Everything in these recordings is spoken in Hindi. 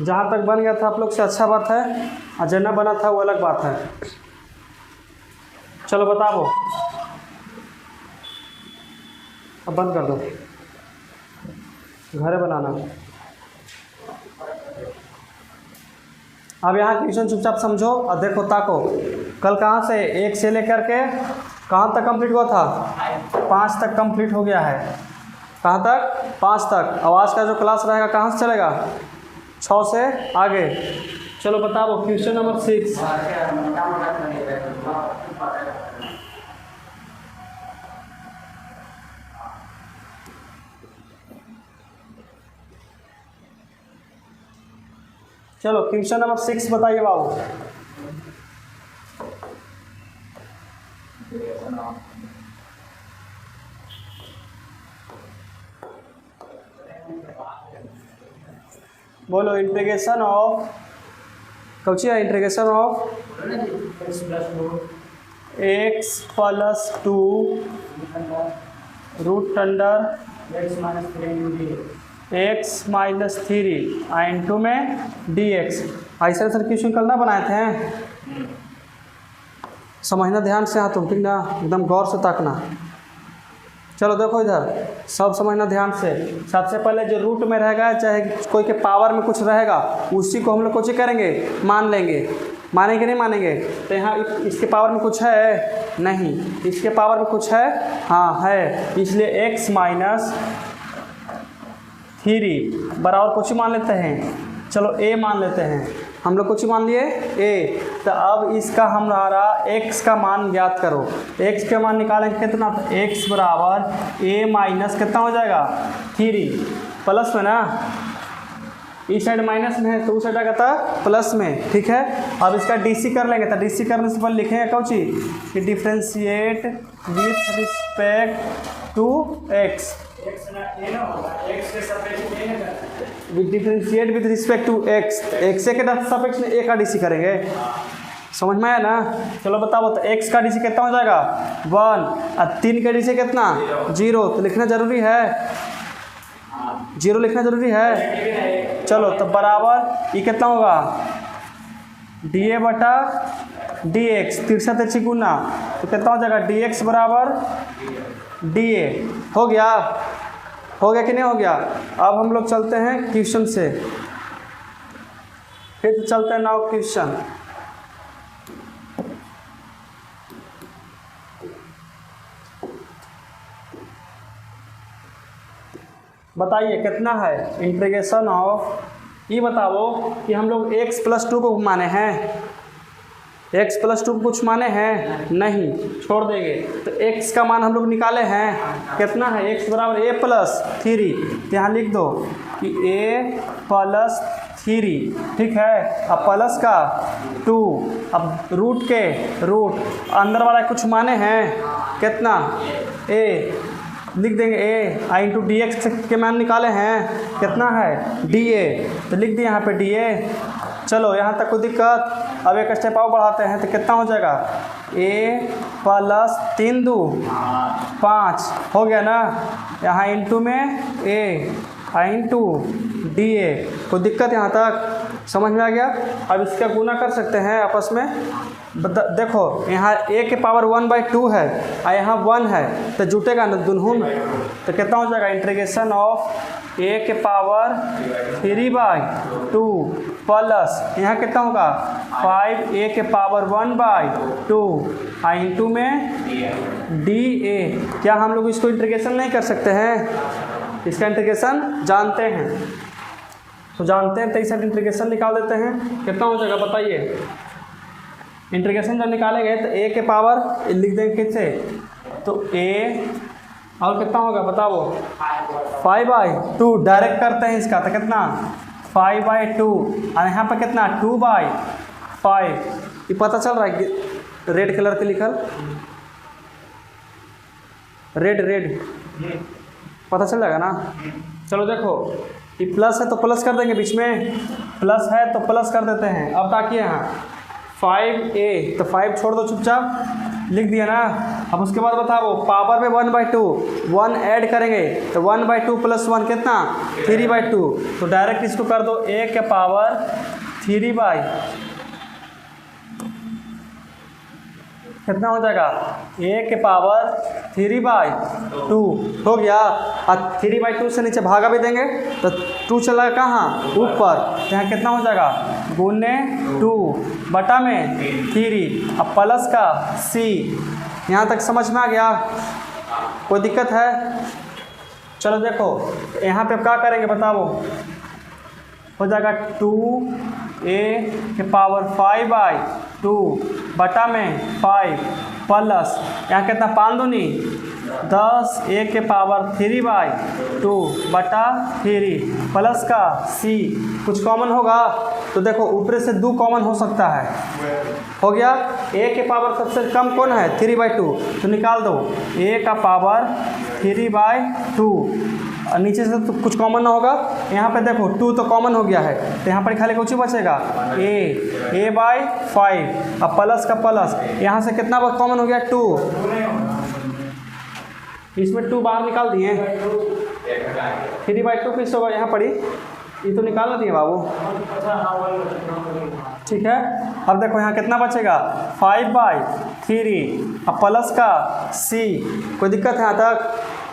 जहाँ तक बन गया था आप लोग से अच्छा बात है, और जो ना बना था वो अलग बात है। चलो बताओ, अब बंद कर दो, घरे बनाना। अब यहाँ क्वेश्चन चुपचाप समझो और देखो, ताको। कल कहाँ से 1 से लेकर के कहाँ तक कंप्लीट हुआ था? 5 तक कंप्लीट हो गया है। कहाँ तक? 5 तक। आवाज़ का जो क्लास रहेगा कहाँ से चलेगा? 6 से आगे। चलो बताओ क्वेश्चन नंबर 6। चलो क्वेश्चन नंबर 6 बताइए बाबू। बोलो, इंटीग्रेशन ऑफ कौची है? Integration of x plus 2 root under x minus 3 into में dx। ऐसा सर क्वेश्चन कल ना बनाए थे, समझना ध्यान से। हाँ तुम ठीक ना, एकदम गौर से ताकना। चलो देखो इधर, सब समझना ध्यान से। सबसे पहले जो रूट में रहेगा, चाहे कोई के पावर में कुछ रहेगा, उसी को हम लोग कुछ करेंगे, मान लेंगे। मानेंगे नहीं मानेंगे? तो यहाँ इसके पावर में कुछ है? नहीं। इसके पावर में कुछ है? हाँ है। इसलिए x माइनस 3 बराबर कुछ मान लेते हैं। चलो a मान लेते हैं हम लोग, कुछ मान लिए a। तो अब इसका हमारा x का मान ज्ञात करो। x का मान निकालेंगे कितना? तो x बराबर a माइनस कितना हो जाएगा? 3 प्लस में ना, इस साइड माइनस में है तो उस साइड आएगा था प्लस में। ठीक है, अब इसका डीसी कर लेंगे। तो डीसी करने से पहले लिखेंगे कौची कि differentiate with respect to x। Differentiate with respect to x। x के सापेक्ष में a का डीसी करेंगे। समझ में आया ना? चलो बताओ, तो x का डीसी कितना हो जाएगा? 1। और 3 का डीसी कितना? 0। तो लिखना जरूरी है, 0 लिखना जरूरी है। चलो तो बराबर ये कितना होगा? dA बटा dx, 63 गुना, तो कितना हो जाएगा? dx बराबर dA। हो गया? हो गया कि नहीं हो गया? अब हम लोग चलते हैं क्वेश्चन से, फिर चलते हैं नाउ क्वेश्चन। बताइए कितना है इंटीग्रेशन ऑफ, ये बताओ कि हम लोग x प्लस 2 को माने हैं, x प्लस 2 को कुछ माने हैं? नहीं, छोड़ देंगे। तो x का मान हम लोग निकाले हैं, कितना है? x बराबर a प्लस 3। यहाँ लिख दो कि a प्लस 3। ठीक है, अब प्लस का 2, अब रूट के रूट अंदर वाला कुछ माने हैं, कितना? a लिख देंगे a इंटू डी एक्स के मान निकाले हैं, कितना है? dA। तो लिख दिए यहाँ पे dA। चलो यहाँ तक कोई दिक्कत? अब एक स्टेप और बढ़ाते हैं, तो कितना हो जाएगा? a प्लस 3 2 5 हो गया ना? यहाँ इंटू में a इंटू dA। कोई दिक्कत यहाँ तक? समझ में आ गया? अब इसका गुना कर सकते हैं आपस में। देखो यहाँ a के पावर 1/2 है और यहाँ 1 है, तो जुटेगा ना दुनहुन। तो कितना हो जाएगा? इंटीग्रेशन ऑफ a के पावर 3/2 प्लस यहाँ कितना होगा? 5a के पावर 1/2 इंटू में dA। क्या हम लोग इसको इंटीग्रेशन नहीं कर सकते हैं? इसका इंटीग्रेशन जानते हैं, तो जानते हैं, तो इस इंटीग्रेशन निकाल देते हैं। कितना हो जाएगा बताइए? इंटीग्रेशन जब निकालेंगे तो a के पावर लिख देंगे किससे? तो a और कितना होगा बताओ? 5/2। डायरेक्ट करते हैं इसका, तो कितना? 5/2 और यहाँ पर कितना? 2/5। ये पता चल रहा है कि रेड कलर के लिखल, रेड पता चल जाएगा ना? चलो देखो, ये प्लस है तो प्लस कर देंगे, बीच में प्लस है तो प्लस कर देते हैं। अब ताकि यहाँ 5a, तो 5 छोड़ दो चुपचाप, लिख दिया ना। अब उसके बाद बताओ पावर में 1/2, 1 ऐड करेंगे तो 1/2 + 1 कितना 3/2। तो डायरेक्ट इसको कर दो a के पावर 3/, कितना हो जाएगा a के पावर 3/2 हो गया। और 3/2 से नीचे भागा भी देंगे तो 2 चला कहाँ ऊपर, तो यहाँ कितना हो जाएगा गुने 2 बटा में 3 अब प्लस का c। यहाँ तक समझ में आ गया, कोई दिक्कत है? चलो देखो यहाँ पे अब क्या करेंगे बताओ, हो जाएगा 2a के पावर 5/2 बटा में 5 प्लस यहाँ कितना 5 दूनी 10 a के पावर 3/2 बटा 3 प्लस का c। कुछ कॉमन होगा तो देखो ऊपर से 2 कॉमन हो सकता है, हो गया। a के पावर सबसे कम कौन है 3/2, तो निकाल दो a का पावर 3/2 और नीचे से तो कुछ कॉमन ना होगा। यहाँ पे देखो 2 तो कॉमन हो गया है, तो यहाँ पर खाली कुछ ही बचेगा a/5 अब प्लस का प्लस यहाँ से कितना कॉमन हो गया 2, इसमें 2 बाहर निकाल दिए 3/2 किस होगा यहाँ पड़ी, ये तो निकाल दिए बाबू, ठीक है। अब देखो यहाँ कितना बचेगा 5/3 अब प्लस का c। कोई दिक्कत है यहाँ तक,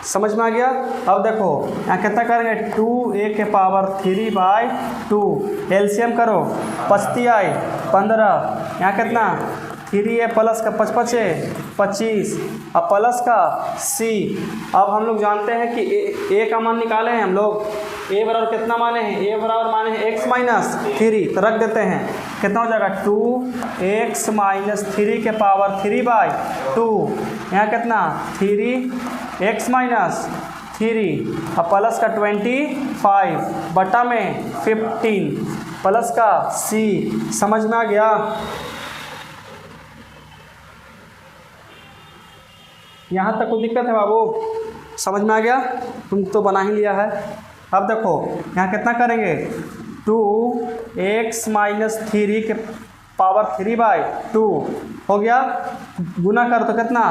समझ में आ गया? अब देखो यहाँ कितना करेंगे 2a के पावर 3/2 एलसीएम करो 5×3 15 यहाँ कितना 3a प्लस का 5×5 अब प्लस का c। अब हम लोग जानते हैं कि a का मान निकाले हैं हम लोग, a बराबर कितना माने हैं, a बराबर माने हैं x - 3, तो रख देते हैं कितना हो जाएगा 2x - 3 के पावर 3/2 यहाँ कितना 3x - 3 अब प्लस का 25 बटा में 15 प्लस का c। समझ में आ गया? यहाँ तक कोई दिक्कत है बाबू? समझ में आ गया? तुम तो बना ही लिया है। अब देखो यहाँ कितना करेंगे 2x - 3 के पावर 3/2 हो गया, गुना कर तो कितना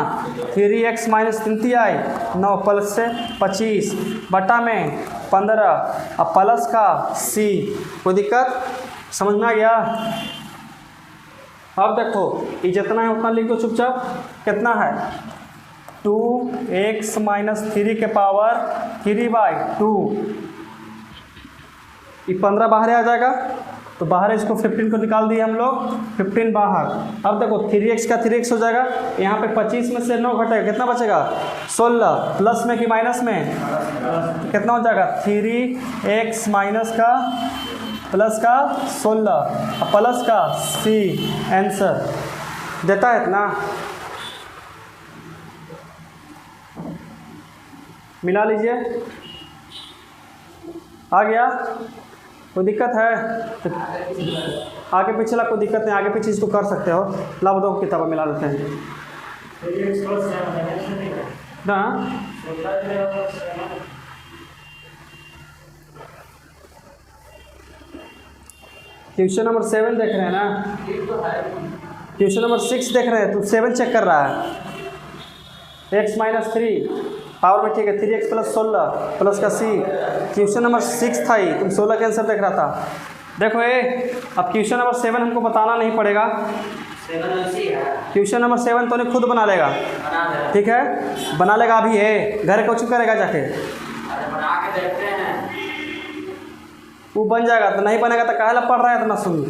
3x - 3 9 प्लस से 25 बटा में 15 अब प्लस का c। कोई दिक्कत? समझ में आ गया? अब देखो ये जितना है उतना लिख दो चुपचाप, कितना है 2x - 3 के पावर 3/2 ये 15 बाहर आ जाएगा, तो बाहर इसको 15 को निकाल दिए हम लोग 15 बाहर। अब देखो 3x का 3x हो जाएगा, यहाँ पे 25 में से 9 घटेगा कितना बचेगा 16 प्लस में कि माइनस में, कितना हो जाएगा 3x माइनस का प्लस का 16 प्लस का c। आंसर देता है इतना, मिला लीजिए। आ गया? कोई दिक्कत है? तो आगे पिछला कोई दिक्कत नहीं, आगे पीछे इसको कर सकते हो। ला दो किताबें मिला लेते हैं ना। क्वेश्चन नंबर 7 देख रहे हैं ना, क्वेश्चन नंबर 6 देख रहे हैं, तो 7 चेक कर रहा है x - 3 पावर में, ठीक है 3x + 16 प्लस का c। क्वेश्चन नंबर 6 था ही, तुम 16 का आंसर देख रहा था। देखो अब क्वेश्चन नंबर 7 हमको बताना नहीं पड़ेगा, क्वेश्चन नंबर 7 तो नहीं खुद बना लेगा, ठीक है बना लेगा। अभी है घर कोचिंग करेगा जाके, वो बन जाएगा। तो नहीं बनेगा तो काहे ला पढ़ रहा है इतना सुन,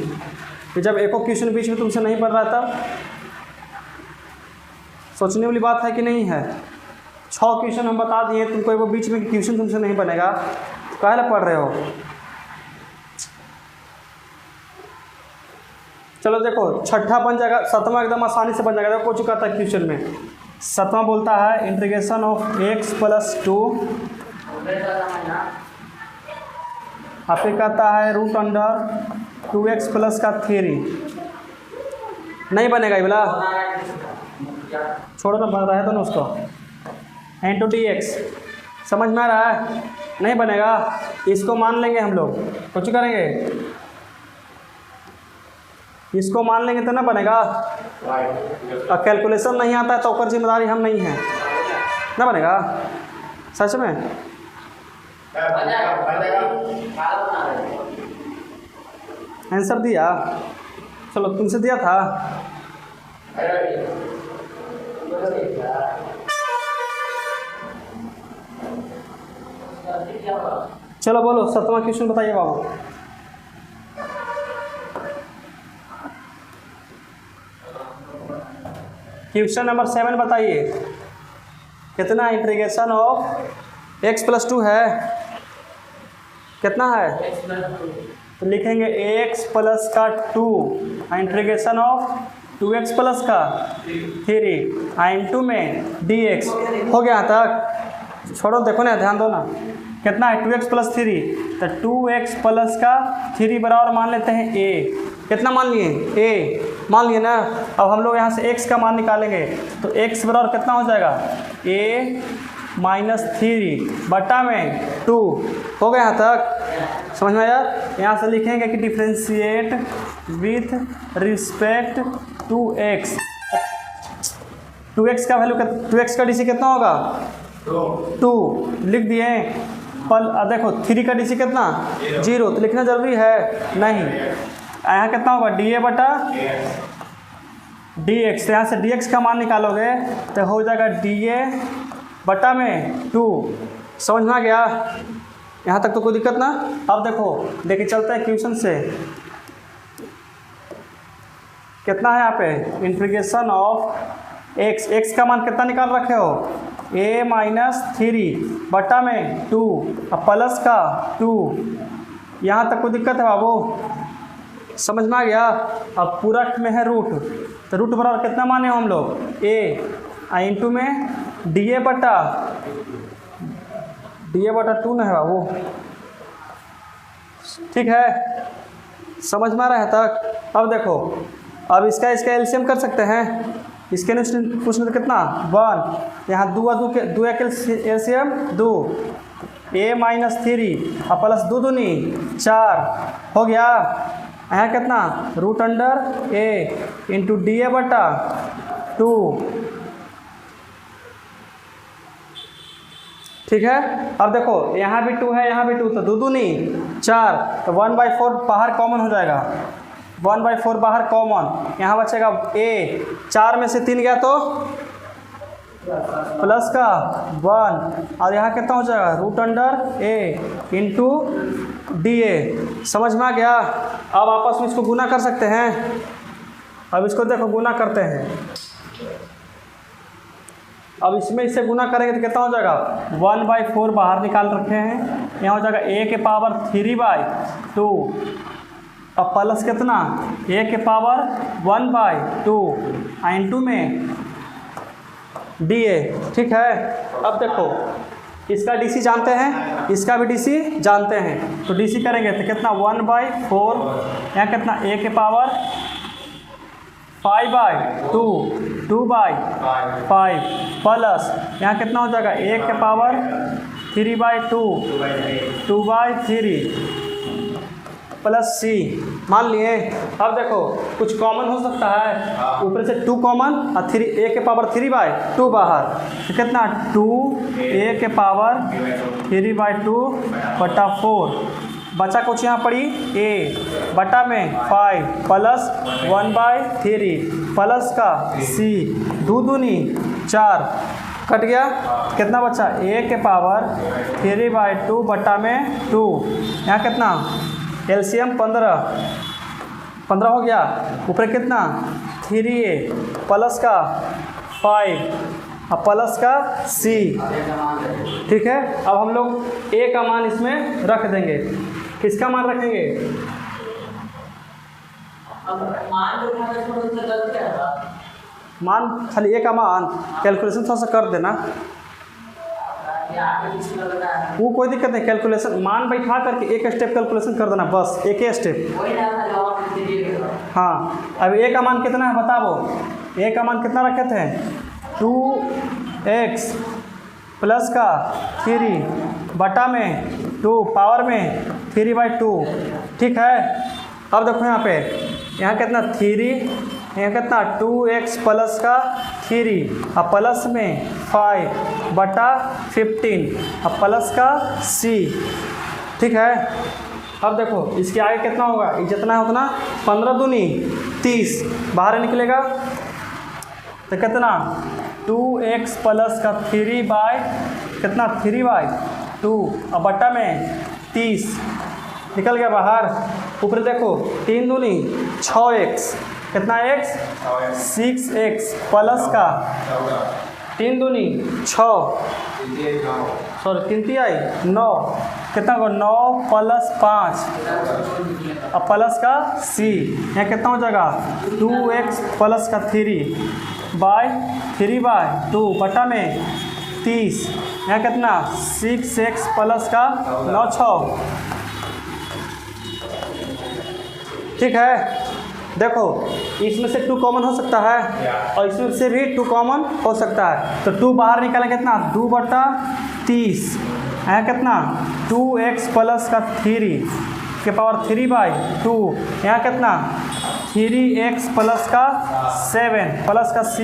कि जब एको क्वेश्चन बीच में तुमसे नहीं पढ़ रहा था। सोचने वाली बात है कि नहीं है? 6 क्वेश्चन हम बता दिए तुमको, वो बीच में क्वेश्चन तुमसे नहीं बनेगा, तो काहे ला पढ़ रहे हो? चलो देखो 6ठा बन जाएगा, 7वां एकदम आसानी से बन जाएगा। देखो हो चुका था क्वेश्चन में, 7वां बोलता है इंटीग्रेशन ऑफ x + 2 आपके कहता है √2x प्लस का 3। नहीं बनेगा ये बोला, छोड़ो ना, बन रहा है तो ना उसको into dx। समझ में आ रहा है? नहीं बनेगा, इसको मान लेंगे हम लोग। कुछ करेंगे इसको मान लेंगे तो ना बनेगा। और कैलकुलेशन नहीं आता है तो ओकर जिम्मेदारी हम नहीं हैं, ना बनेगा सच में। आंसर दिया, चलो तुमसे दिया था। चलो बोलो 7वां क्वेश्चन बताइए बाबू। क्वेश्चन नंबर 7 बताइए, कितना इंटीग्रेशन ऑफ x + 2 है, कितना है? तो लिखेंगे x प्लस का 2 इंटीग्रेशन ऑफ 2x प्लस का 3 इंटू में dx हो गया यहाँ तक। छोड़ो देखो ना, ध्यान दो ना, कितना है 2x प्लस 3, तो 2x प्लस का 3 बराबर मान लेते हैं a। कितना मान लिए? a मान लिए ना। अब हम लोग यहाँ से x का मान निकालेंगे तो x बराबर कितना हो जाएगा? a - 3 बटा में 2 हो गया यहाँ तक, समझ में आया? यहाँ से लिखेंगे कि differentiate with respect to x। 2x का वैल्यू 2x का डीसी कितना होगा? 2 लिख दिए। देखो 3 का डीसी कितना? 0, तो लिखना जरूरी है नहीं। यहाँ कितना होगा? dA बटा dx। यहाँ से dx का मान निकालोगे तो हो जाएगा dA बटा में 2। समझ में आ गया? यहाँ तक तो कोई दिक्कत ना। अब देखो लेके चलते हैं क्वेश्चन से। कितना है यहाँ पे? इंटीग्रेशन ऑफ x का मान कितना निकाल रखे हो? a - 3 बटा में 2 और प्लस का 2। यहाँ तक कोई दिक्कत है बाबू? समझ में आ गया? अब पूरा में है रूट, तो रूट बराबर कितना माने हम लोग? a इंटू में dA बटा 2 ना है बाबू, ठीक है? समझ में आ रहा है तक? अब देखो, अब इसका एलसीएम कर सकते हैं। इसके पूछने तो कितना? 1, यहाँ 2 के एलसीएम 2, a - 3 और प्लस 2 दूनी 4 हो गया। यहाँ कितना? √a इंटू dA बटा 2, ठीक है? अब देखो यहाँ भी 2 है, यहाँ भी 2, तो 2 दूनी 4, तो 1/4 बाहर कॉमन हो जाएगा। 1/4 बाहर कॉमन, यहाँ बचेगा a। 4 में से 3 गया तो प्लस का 1, और यहाँ कितना हो जाएगा? √a into dA। समझ में आ गया? अब आपस में इसको गुना कर सकते हैं। अब इसको देखो गुना करते हैं। अब इसमें इससे गुना करेंगे तो कितना हो जाएगा? 1/4 बाहर निकाल रखे हैं, यहाँ हो जाएगा a के पावर 3/2 और प्लस कितना? a के पावर 1/2 इंटू में dA, ठीक है? अब देखो इसका DC जानते हैं, इसका भी DC जानते हैं, तो DC करेंगे तो कितना? 1/4, यहाँ कितना? a के पावर 5/2 2/5 प्लस यहाँ कितना हो जाएगा? a के पावर 3/2 2/3 प्लस c मान लिए। अब देखो कुछ कॉमन हो सकता है, ऊपर से 2 कॉमन और 3 a के पावर 3/2 बाहर, तो कितना? 2a के पावर 3/2 बटा 4 बचा कुछ यहाँ पड़ी a बटा में 5 प्लस 1/3 प्लस का c 2 दूनी 4 कट गया। कितना बचा? a के पावर 3/2 बटा में 2, यहाँ कितना? एलसीएम 15 हो गया। ऊपर कितना? 3a प्लस का 5 और प्लस का c, ठीक है? अब हम लोग a का मान इसमें रख देंगे। किसका मान रखेंगे? मान खाली a का मान, कैलकुलेशन थोड़ा सा कर देना, वो कोई दिक्कत नहीं। कैलकुलेशन मान बैठा करके एक स्टेप कैलकुलेशन कर देना, बस एक ही स्टेप। हाँ, अब a का मान कितना है बताओ? a का मान कितना रखे थे? 2x प्लस का 3 बटा में 2 पावर में 3/2, ठीक है? अब देखो यहाँ पे यहाँ कितना 3, यहाँ कितना 2x प्लस का 3 अब प्लस में 5/15 अब प्लस का c। ठीक है, अब देखो इसके आगे कितना होगा, जितना है उतना 15 दूनी 30 बाहर निकलेगा तो कितना 2x प्लस का 3 बाई कितना 3/2 अब बट्टा में 30 निकल गया बाहर। ऊपर देखो 3 दूनी 6x कितना x 6x प्लस का 3 दूनी 6 सॉरी 3 आई 9 कितना को 9 प्लस 5 अब प्लस का c यहाँ कितना हो जाएगा 2x प्लस का 3/2 बटा में 30 यहाँ कितना 6x प्लस का 9 6। ठीक है, देखो इसमें से 2 कॉमन हो सकता है और इसमें से भी 2 कॉमन हो सकता है, तो 2 बाहर निकालें कितना 2/30 यहाँ कितना 2x प्लस का 3 के पावर 3/2 यहाँ कितना 3x प्लस का 7 प्लस का c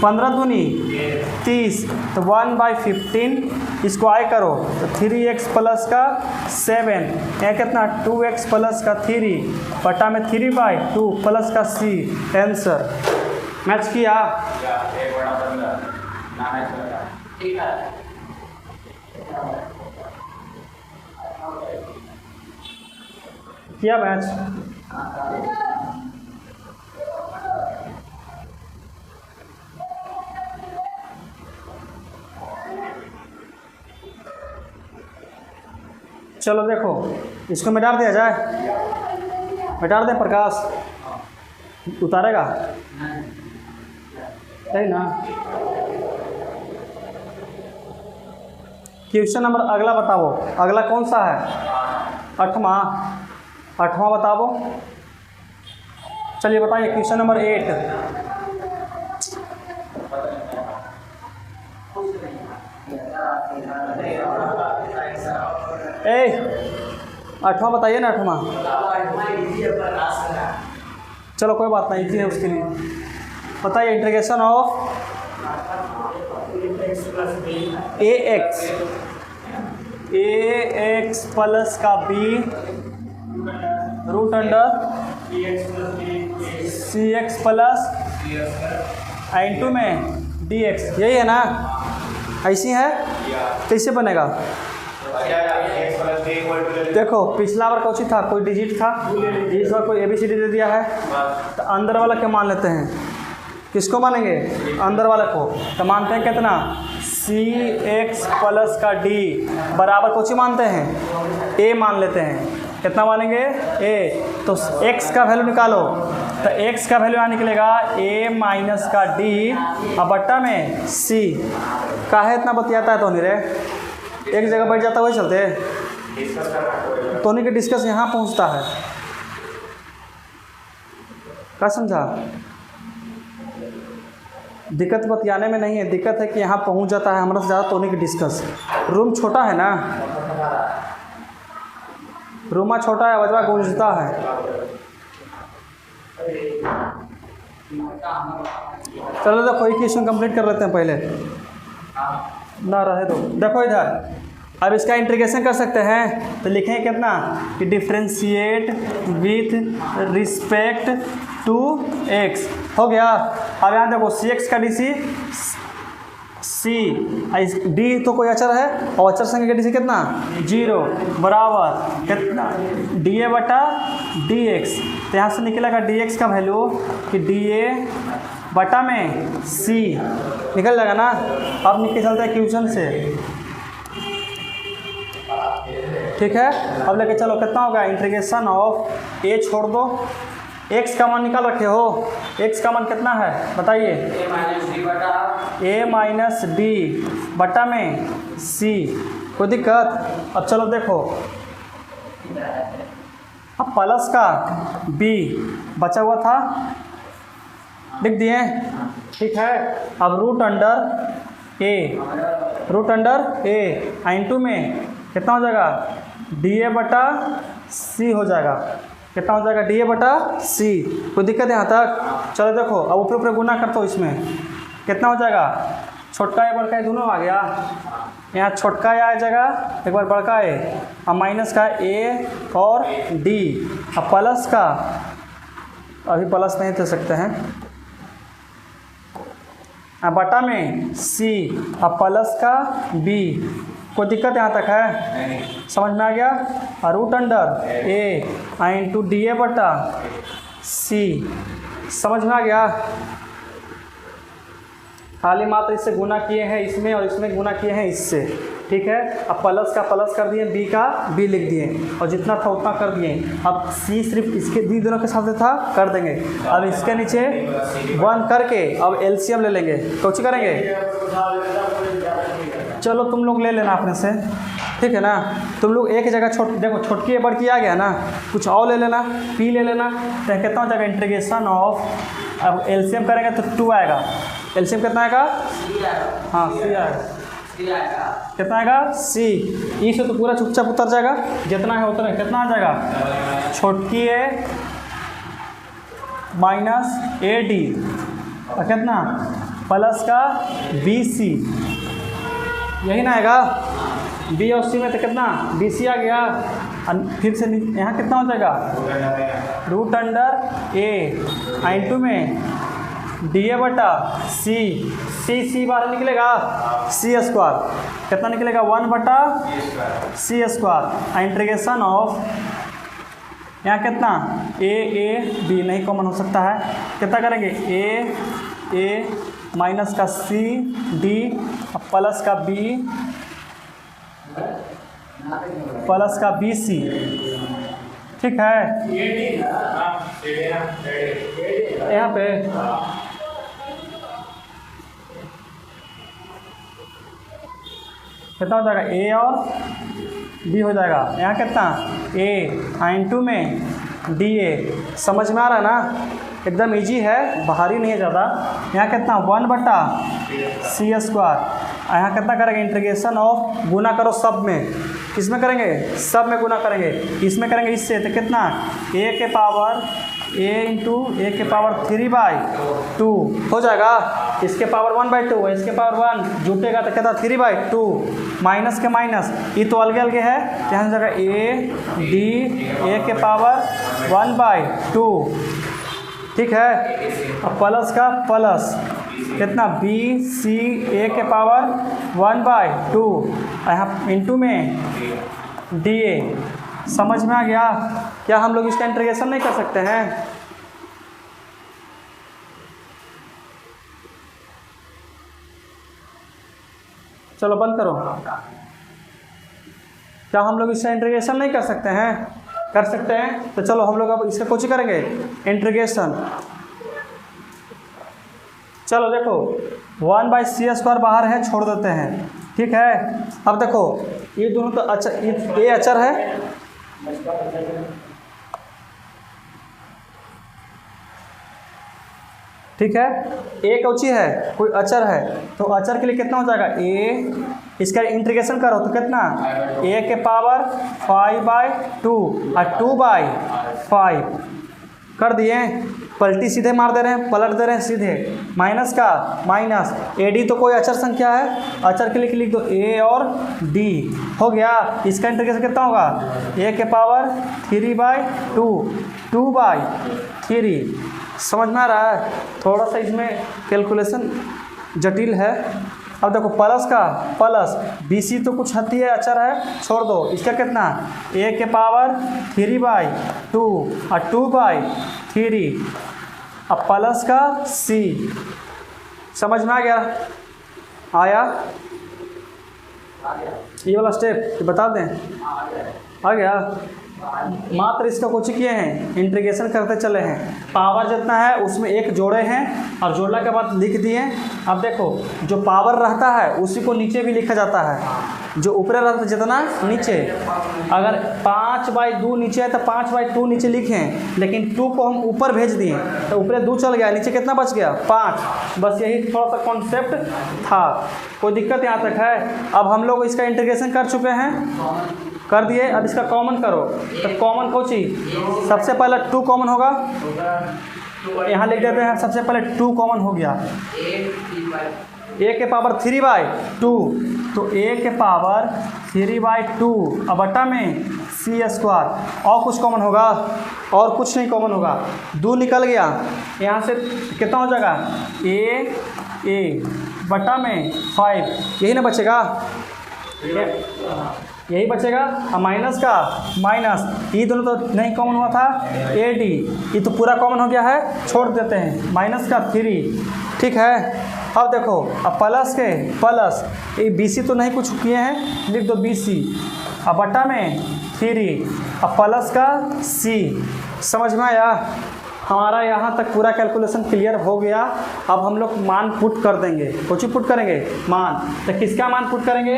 15 दूनी 30 तो 1/15 इसको आई करो तो 3x प्लस का 7 यहाँ कितना 2x प्लस का 3 बटा में 3/2 प्लस का c। आंसर मैच किया। किया मैच। चलो देखो इसको मिटा दिया जाए, मिटा दें प्रकाश उतारेगा है ना। क्वेश्चन नंबर अगला बताओ, अगला कौन सा है 8वां बताओ। चलिए बताइए क्वेश्चन नंबर 8। ए 8वां बताइए ना 8वां। चलो कोई बात नहीं, इजी है उसके लिए बताइए। इंटीग्रेशन ऑफ ax प्लस का b root under cx plus into में dx, यही है ना, ऐसी है। कैसे बनेगा देखो, पिछला बार कौन था, कोई डिजिट था, इस बार कोई ABCD दे दिया है तो अंदर वाला क्या मान लेते हैं, किसको मानेंगे अंदर वाले को, तो मानते हैं कितना cx प्लस का d बराबर कौन मानते हैं a मान लेते हैं। कितना मानेंगे a, तो x का वैल्यू निकालो तो x का वैल्यू यहाँ निकलेगा a माइनस का d अब बट्टा में c। काहे इतना बतियाता है तोनी रे, एक जगह बैठ जाता वही चलते तोनी के डिस्कस यहाँ पहुँचता है। क्या समझा, दिक्कत बतियाने में नहीं है, दिक्कत है कि यहाँ पहुँच जाता है हमारा से ज़्यादा तोनी की डिस्कस। रूम छोटा है ना, रूमा छोटा है, वजवा गूंजता है। चलो देखो एक क्वेश्चन कंप्लीट कर लेते हैं पहले, ना रहे दो। देखो इधर अब इसका इंटीग्रेशन कर सकते हैं तो लिखें कितना कि differentiate with respect to x हो गया। अब यहाँ देखो cx का डी c d तो कोई अचर है और अचर संख्या का डी कितना 0 बराबर कितना dA बटा dx। तो यहाँ से निकलेगा dx का वैल्यू कि dA बटा में c निकल जाएगा ना। अब निकल चलते हैं क्वेश्चन से, ठीक है। अब लेके चलो कितना होगा इंटीग्रेशन ऑफ a छोड़ दो, x का मान निकाल रखे हो, x का मान कितना है बताइए a माइनस डी बटा में c। कोई दिक्कत। अब चलो देखो अब प्लस का b बचा हुआ था लिख दिए, ठीक है। अब रूट अंडर a इंटू में कितना हो जाएगा dA बटा c हो जाएगा। कितना हो जाएगा डी ए बटा सी। कोई दिक्कत है यहाँ तक? चलो देखो अब ऊपर ऊपर गुना करता हूँ, इसमें कितना हो जाएगा, छोटका ए बड़का ए दोनों आ गया, यहाँ छोटका ए आ जाएगा एक बार बड़का ए, अब माइनस का ए और डी, अब प्लस का, अभी प्लस नहीं दे सकते हैं, अब बटा में सी, अब प्लस का बी। कोई दिक्कत यहाँ तक है? समझ में आ गया? और root under a into d a बटा सी, समझ में आ गया? खाली मात्र इससे गुना किए हैं इसमें और इसमें गुना किए हैं इससे, ठीक है। अब प्लस का प्लस कर दिए, बी का बी लिख दिए और जितना था उतना कर दिए। अब सी सिर्फ इसके दी दोनों के साथ था, कर देंगे। अब इसके नीचे 1 करके अब एलसीएम ले लेंगे, कुछ करेंगे। चलो तुम लोग ले लेना अपने से, ठीक है ना। तुम लोग एक जगह देखो छोटकी या बड़की आ गया ना, कुछ और ले लेना, पी ले लेना। तो कितना हो जाएगा इंटीग्रेशन ऑफ, अब एलसीएम करेंगे तो 2 आएगा, एलसीएम कितना आएगा? हाँ सी आएगा, कितना आएगा सी। ई से तो पूरा चुपचाप उतर जाएगा, जितना है उतना। कितना आ जाएगा, छोटकी ए माइनस ए डी और कितना प्लस का बी सी, यही ना आएगा। बी और सी में तो कितना बी सी आ गया। फिर से यहाँ कितना हो जाएगा, रूट अंडर ए इंटू में डी ए बटा सी, सी बाहर निकलेगा, सी स्क्वायर कितना निकलेगा 1 बटा सी स्क्वायर। इंटीग्रेशन ऑफ यहाँ कितना ए बी नहीं कॉमन हो सकता है, कितना करेंगे ए माइनस का सी डी प्लस का बी सी, ठीक है। यहाँ पे कितना हो जाएगा, ए और बी हो जाएगा। यहाँ कितना ए इंटू में डी ए, समझ में आ रहा है ना? एकदम इजी है, भारी नहीं है ज़्यादा। यहाँ कितना 1 बटा सी स्क्वायर। यहाँ कितना करेंगे इंटीग्रेशन ऑफ, गुना करो सब में, किसमें करेंगे, सब में गुना करेंगे, इसमें करेंगे इससे, तो कितना ए के पावर ए इंटू ए के पावर 3/2 हो जाएगा। इसके पावर 1/2 है, इसके पावर 1 जुटेगा तो कितना 3/2, माइनस के माइनस, ये तो अलग अलग है, यहाँ हो जाएगा ए डी ए के पावर 1/2, ठीक है। अब प्लस का प्लस कितना बी सी ए के पावर 1/2, यहाँ इंटू में डी ए, समझ में आ गया? क्या हम लोग इसका इंटीग्रेशन नहीं कर सकते हैं? चलो बंद करो। क्या हम लोग इसका इंटीग्रेशन नहीं कर सकते हैं? कर सकते हैं। तो चलो हम लोग अब इसका कुछ करेंगे इंटीग्रेशन। चलो देखो 1/c² बाहर है, छोड़ देते हैं, ठीक है। अब देखो ये दोनों तो अचर, ये अचर है, ठीक है। ए कौची है, कोई अचर है, तो अचर के लिए कितना हो जाएगा ए, इसका इंटीग्रेशन करो तो कितना ए के पावर 5/2 और 2/5 कर दिए। पलटी सीधे मार दे रहे हैं, पलट दे रहे हैं सीधे, माइनस का माइनस, ए डी तो कोई अचर संख्या है, अचर के लिए लिख दो ए और डी, हो गया। इसका इंटीग्रेशन कितना होगा ए के पावर 3/2 2/3, समझ में आ रहा है? थोड़ा सा इसमें कैलकुलेशन जटिल है। अब देखो प्लस का प्लस बी सी तो कुछ हती है, अचर है, छोड़ दो। इसका कितना ए के पावर 3/2 और 2/3, अब प्लस का सी, समझ में आ गया? आया ये वाला स्टेप बता दें, आ गया? मात्र इसका कुछ किए हैं, इंटीग्रेशन करते चले हैं। पावर जितना है उसमें एक जोड़े हैं और जोड़ने के बाद लिख दिए। अब देखो जो पावर रहता है उसी को नीचे भी लिखा जाता है, जो ऊपर रहता है जितना नीचे। अगर 5/2 नीचे है तो 5/2 नीचे लिखें, लेकिन 2 को हम ऊपर भेज दिए तो ऊपर 2 चल गया, नीचे कितना बच गया 5। बस यही थोड़ा सा कॉन्सेप्ट था, कोई दिक्कत यहाँ तक है? अब हम लोग इसका इंटीग्रेशन कर चुके हैं, कर दिए। अब इसका कॉमन करो, तो कॉमन कौन सी, सबसे पहले 2 कॉमन होगा, यहाँ लिख देते हैं। सबसे पहले 2 कॉमन हो गया, a के पावर 3/2, तो a के पावर 3/2 अब बटा में c²। और कुछ कॉमन होगा, और कुछ नहीं कॉमन होगा, 2 निकल गया, यहाँ से कितना हो जाएगा a बटा में 5, यही ना बचेगा, यही बचेगा। अब माइनस का माइनस, ये दोनों तो नहीं कॉमन हुआ था, AD ये तो पूरा कॉमन हो गया है, छोड़ देते हैं। माइनस का 3, ठीक है। अब देखो, अब प्लस के प्लस, ये BC तो नहीं कुछ किए हैं, लिख दो BC, अब बटा में 3, अब प्लस का C। समझ में आया? हमारा यहाँ तक पूरा कैलकुलेशन क्लियर हो गया। अब हम लोग मान पुट कर देंगे। कुछ पुट करेंगे मान, तो किसका मान पुट करेंगे,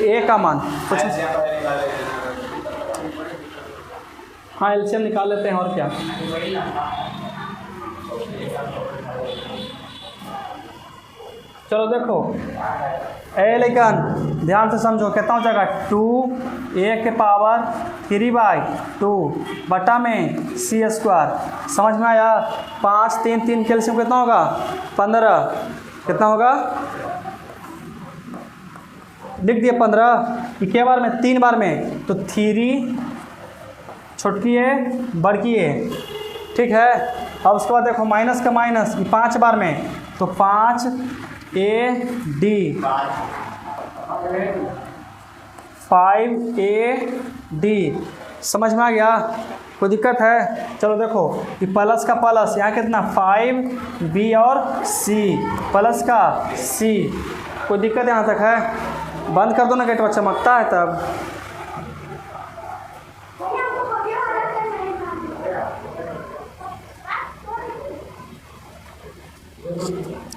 A का मान। कुछ हाँ, एलसीएम निकाल लेते हैं, और क्या। चलो देखो, लेकिन ध्यान से समझो, कितना हो जाएगा 2a के पावर 3/2 बटा में c²। समझ में आया? 5 3 3 कैल्शियम कितना होगा 15, कितना होगा लिख दिए 15। क्या बार में, 3 बार में, तो 3 छोटकी है बड़की है, ठीक है। अब उसके बाद देखो माइनस का माइनस, 5 बार में, तो 5AD 5AD। समझ में आ गया? कोई दिक्कत है? चलो देखो, ये प्लस का प्लस, यहाँ कितना 5B और C, प्लस का C। कोई दिक्कत यहाँ तक है? बंद कर दो ना, गेट चमकता है तब।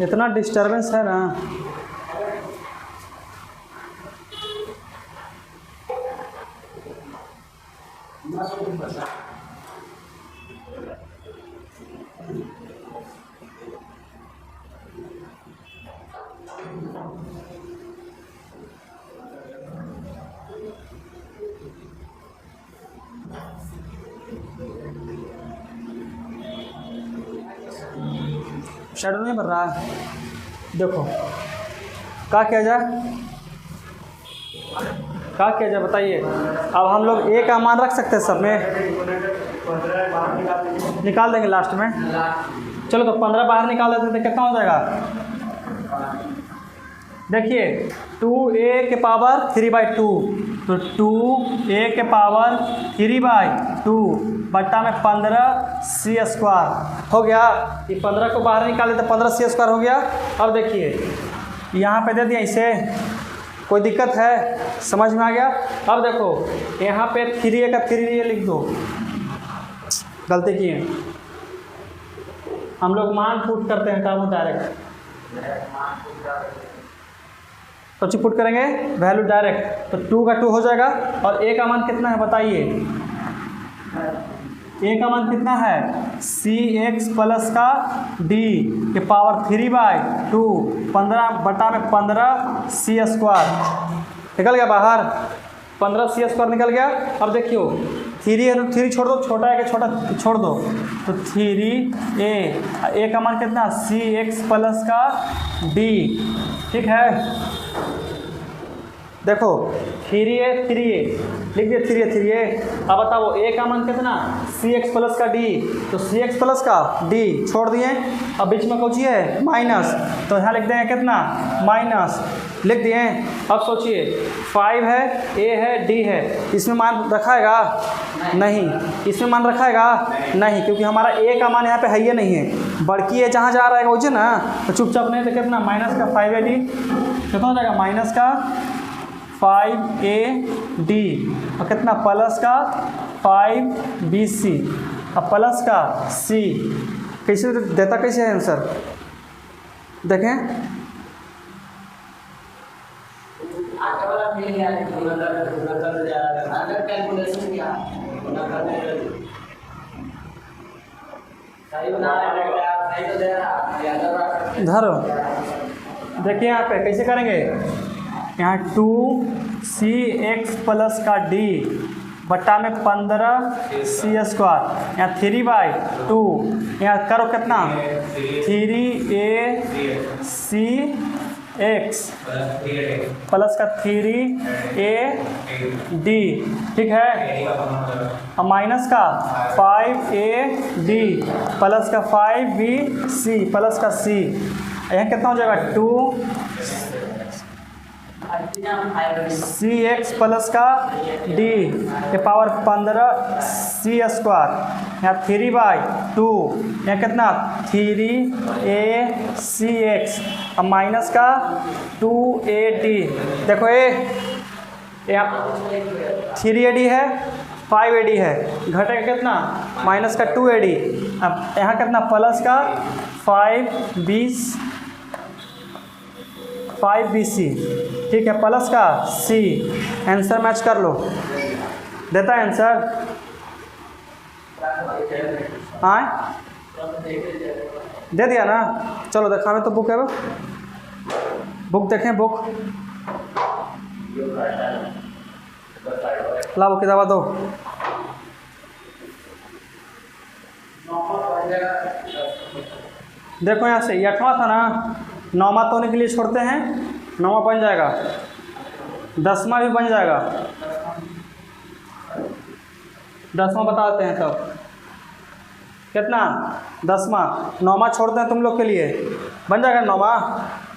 इतना डिस्टरबेंस है ना। शेडो नहीं भर रहा है। देखो क्या किया जाए, क्या किया जाए बताइए। अब हम लोग A का मान रख सकते हैं सब में, निकाल देंगे लास्ट में। चलो तो 15 बाहर निकाल देते तो कितना हो जाएगा, देखिए 2a के पावर 3/2, तो 2a के पावर 3/2 बट्टा में 15c² हो गया। ये 15 को बाहर निकाले तो 15c² हो गया। अब देखिए यहाँ पे दे दिया इसे, कोई दिक्कत है? समझ में आ गया? अब देखो यहाँ पे 3a का 3a लिख दो, गलती की है। हम लोग मान पुट करते हैं काम डायरेक्ट, तो पुट करेंगे वैल्यू डायरेक्ट, तो 2 का 2 हो जाएगा। और a का मान कितना है बताइए, a का मान कितना है cx प्लस का d के पावर 3/2 15 बटा में 15c² निकल गया बाहर, 15c² निकल गया। अब देखियो 3 है तो 3 छोड़ दो, छोटा है कि छोटा छोड़ दो, तो 3a का मान कितना cx प्लस का d, ठीक है। देखो 3a लिख दिए, 3a। अब बताओ a का मान कितना cx प्लस का d, तो cx प्लस का d छोड़ दिए। अब बीच में कौन सी है माइनस, तो यहाँ लिख देंगे कितना माइनस, लिख दिए। अब सोचिए 5 है, a है, d है, इसमें मान रखाएगा नहीं, इसमें मान रखाएगा नहीं, क्योंकि हमारा a का मान यहाँ पे है ही नहीं है, बड़की है जहाँ जा रहा है वो ना, तो चुपचाप नहीं तो कितना माइनस का 5AD कितना हो जाएगा माइनस का 5AD और कितना प्लस का 5BC और प्लस का C। कैसे देता, कैसे है आंसर देखें। धरो, देखिए यहाँ पे कैसे करेंगे, यहाँ 2 सी एक्स प्लस का डी बट्टा में 15c², यहाँ 3/2, यहाँ करो कितना 3ac(x) प्लस का 3ad, ठीक है। अब माइनस का 5ad प्लस का 5bc प्लस का c, यहाँ कितना हो जाएगा 2cx प्लस का d के पावर 15c², यहाँ 3/2, यहाँ कितना 3acx, अब माइनस का 2ad, देखो यहाँ 3ad है 5ad है, घटेगा कितना माइनस का 2ad, अब यहाँ कितना प्लस का 5bc, ठीक है, प्लस का c, आंसर मैच कर लो, देता है आंसर। हाँ दे दिया ना, चलो दिखाने तो बुक है, बुक देखें, बुक ला, वो किताब दो। देखो यहाँ से 8वां था ना, 9वां तो होने के लिए छोड़ते हैं, 9वां बन जाएगा, 10वां भी बन जाएगा, 10वां बता देते हैं तब कितना 10वां, 9वां छोड़ते हैं तुम लोग के लिए, बन जाएगा 9वां।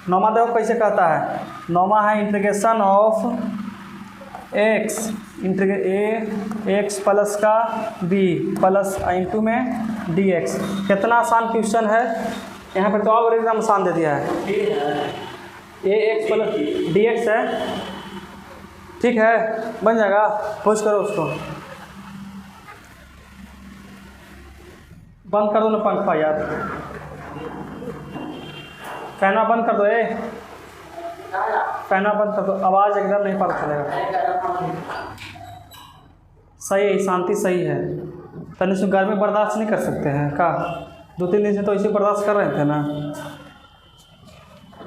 9वां देखो कैसे कहता है, 9वां है इंटीग्रेशन ऑफ x प्लस का b प्लस इंटू में dx। कितना आसान क्वेश्चन है, यहाँ पर तो और एकदम आसान दे दिया है, ax प्लस dx है, ठीक है, बन जाएगा, पूछ करो उसको। बंद कर दो ना पंखा यार, फैना बंद कर दो, फैना बंद कर दो, आवाज़ एकदम नहीं पता चलेगा। सही है, शांति सही है, तब इसमें गर्मी बर्दाश्त नहीं कर सकते हैं का, 2-3 दिन से तो इसे बर्दाश्त कर रहे थे ना।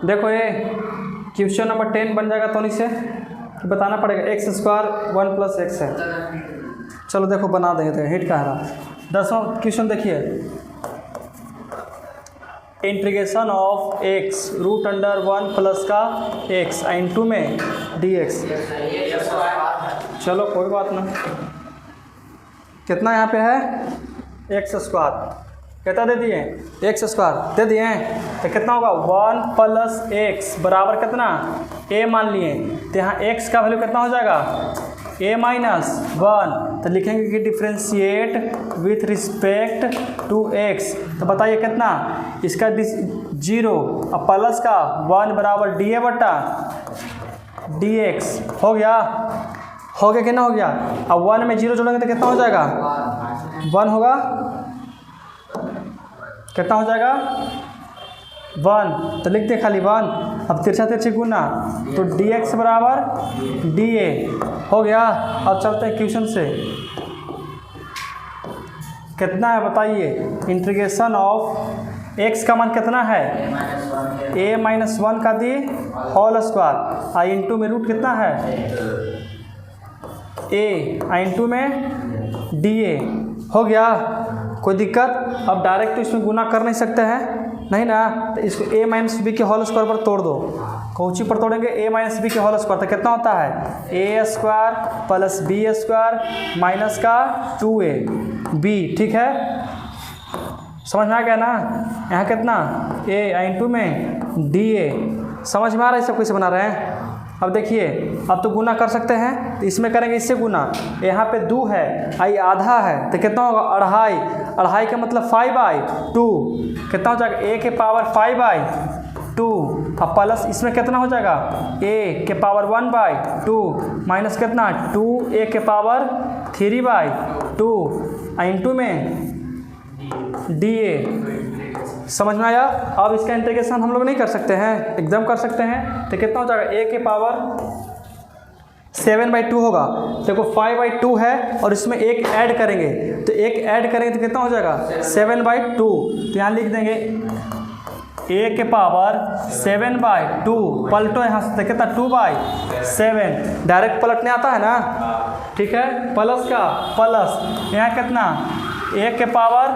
देखो क्वेश्चन नंबर 10 बन जाएगा, तो इसे बताना पड़ेगा x² 1 + x है। चलो देखो बना देंगे, तो हिट का है 10वां क्वेश्चन देखिए, इंटीग्रेशन ऑफ x √1 प्लस का x इंटू में dx। चलो कोई बात ना, कितना यहाँ पे है x², कितना दे दिए x² दे दिए, तो कितना होगा 1 + x बराबर कितना a मान लिए, तो यहाँ x का वैल्यू कितना हो जाएगा a - 1, तो लिखेंगे कि differentiate with respect to x, तो बताइए कितना इसका 0, अब प्लस का 1 बराबर dA/dx हो गया कि ना हो गया। अब 1 में 0 जोड़ेंगे तो कितना हो जाएगा 1 होगा, कितना हो जाएगा 1, तो लिखते खाली 1, अब तिरछा गुना, तो dx बराबर dA हो गया। अब चलते हैं क्वेश्चन से, कितना है बताइए, इंटीग्रेशन ऑफ x का मान कितना है a - 1 का the whole square, i into में रूट कितना है a, आई इंटू में dA हो गया, कोई दिक्कत। अब डायरेक्ट तो इसमें गुना कर नहीं सकते हैं, नहीं ना, तो इसको a - b के होल स्क्वायर पर तोड़ दो, कौची पर तोड़ेंगे a - b के होल स्क्वायर, तो कितना होता है a² + b² माइनस का 2ab, ठीक है, समझ में आ गया ना। यहाँ कितना a इंटू में dA, समझ में आ रहा है सब कैसे बना रहे हैं। अब देखिए, अब तो गुना कर सकते हैं, तो इसमें करेंगे इससे गुना, यहाँ पे 2 है, आई आधा है, तो कितना होगा 2.5 का मतलब 5/2, कितना हो जाएगा a के पावर 5/2, अब प्लस इसमें कितना हो जाएगा a के पावर 1/2 माइनस कितना 2a के पावर 3/2 इंटू में dA, समझ में आया। अब इसका इंटीग्रेशन हम लोग नहीं कर सकते हैं, एकदम कर सकते हैं, तो कितना हो जाएगा a के पावर 7/2 होगा, देखो 5/2 है और इसमें एक ऐड करेंगे, तो एक ऐड करेंगे तो कितना हो जाएगा 7/2, तो यहाँ लिख देंगे ए के पावर 7/2, पलटो यहाँ से कितना 2/7, डायरेक्ट पलटने आता है ना, ठीक है। प्लस का प्लस यहाँ कितना ए के पावर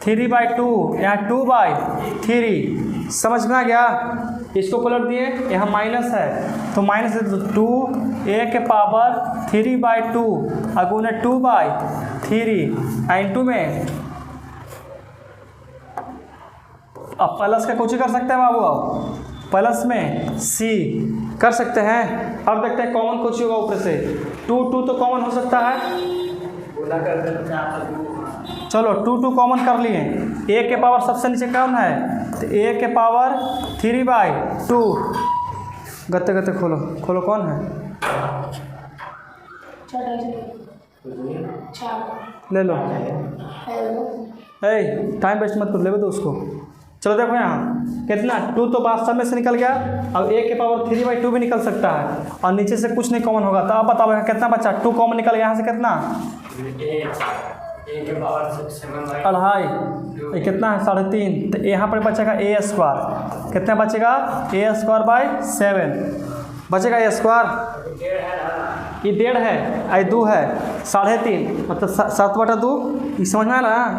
3/2, यहाँ 2/3, समझ में आ गया। इसको पलट दिए, यहाँ माइनस है तो माइनस 2 ए के पावर 3/2 अगुने 2/3 इंटू में अब प्लस का कुछ ही कर सकते हैं बाबू, अब प्लस में सी कर सकते हैं। अब देखते हैं कॉमन कुछ होगा ऊपर से, 2 तो कॉमन हो सकता है, चलो 2 कॉमन कर लिए। ए के पावर सबसे नीचे कौन है, तो ए के पावर 3/2, गत्ते गत्ते खोलो खोलो, कौन है, ले लो, टाइम वेस्ट मत कर, ले दो उसको। चलो देखो यहाँ कितना 2 तो वास्तव में से निकल गया, अब ए के पावर 3/2 भी निकल सकता है और नीचे से कुछ नहीं कॉमन होगा। तो अब बताओ कितना बचा, 2 कॉमन निकल गया, यहाँ से कितना ए के पावर 7/2, अढ़ाई, ये कितना है 3.5, तो यहाँ पर बचेगा ए स्क्वायर, कितना बचेगा a²/7 बचेगा a स्क्वायर, ये 1.5 है, आई 2 है 3.5, मतलब 7/2, ये समझ में आ रहा है।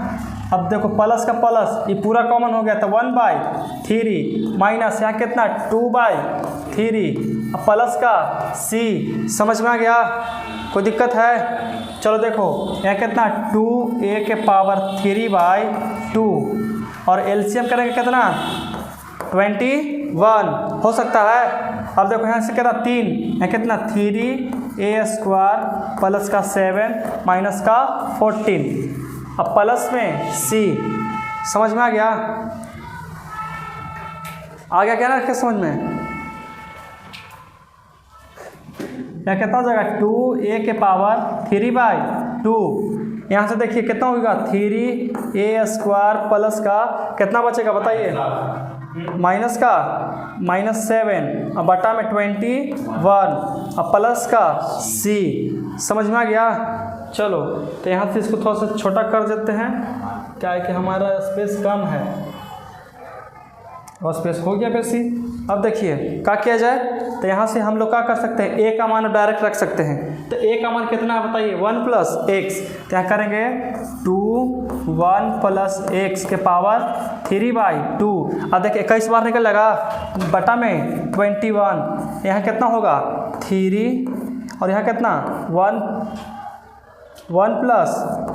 अब देखो प्लस का प्लस, ये पूरा कॉमन हो गया तो 1/3 माइनस यहाँ कितना 2/3, अब प्लस का सी, समझ में आ गया, कोई दिक्कत है। चलो देखो यहाँ कितना 2a के पावर 3/2 और एलसीएम करेंगे कितना 21 हो सकता है। अब देखो यहाँ से कितना 3, यहाँ कितना 3a² प्लस का 7 माइनस का 14, अब प्लस में सी, समझ में आ गया क्या ना, क्या समझ में, यहाँ कितना हो जाएगा 2a के पावर 3/2, यहाँ से देखिए कितना होगा 3a² प्लस का कितना बचेगा बताइए, माइनस का -7 अब बटा में 21, अब प्लस का c, समझ में आ गया। चलो तो यहाँ से इसको थोड़ा सा छोटा कर देते हैं, क्या है कि हमारा स्पेस कम है और स्पेस हो गया बेसी। अब देखिए क्या किया जाए, तो यहाँ से हम लोग क्या कर सकते हैं, a का मान डायरेक्ट रख सकते हैं। तो a का मान कितना है बताइए 1 + x, तो यहाँ करेंगे 2 1 + x के पावर 3/2। अब देखिए 21 बार निकल लगा बटा में 21, यहाँ कितना होगा 3 और यहाँ कितना 1 +